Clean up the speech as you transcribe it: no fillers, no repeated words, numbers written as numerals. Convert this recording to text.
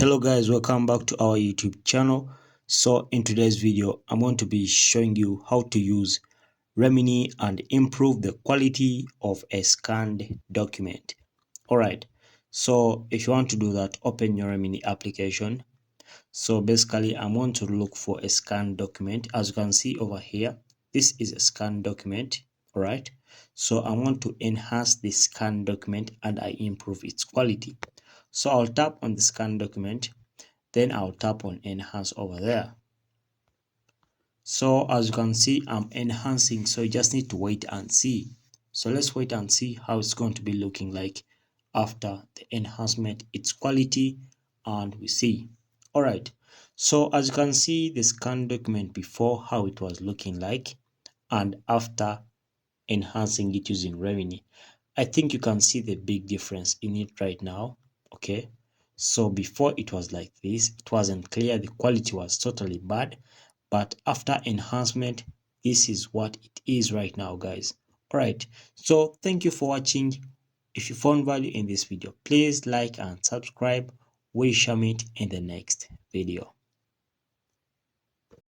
Hello guys, welcome back to our YouTube channel. So in today's video I'm going to be showing you how to use Remini and improve the quality of a scanned document. Alright, so if you want to do that, open your Remini application. So basically I'm going to look for a scanned document. As you can see over here, this is a scanned document. Alright, so I want to enhance the scanned document and I improve its quality. So I'll tap on the scan document, then I'll tap on enhance over there. So as you can see, I'm enhancing, so you just need to wait and see. So let's wait and see how it's going to be looking like after the enhancement, its quality, and we see. Alright, so as you can see the scan document before, how it was looking like, and after enhancing it using Remini. I think you can see the big difference in it right now. Okay, so before it was like this, it wasn't clear, the quality was totally bad, but after enhancement, this is what it is right now, guys. All right, so thank you for watching. If you found value in this video, please like and subscribe. We shall meet in the next video.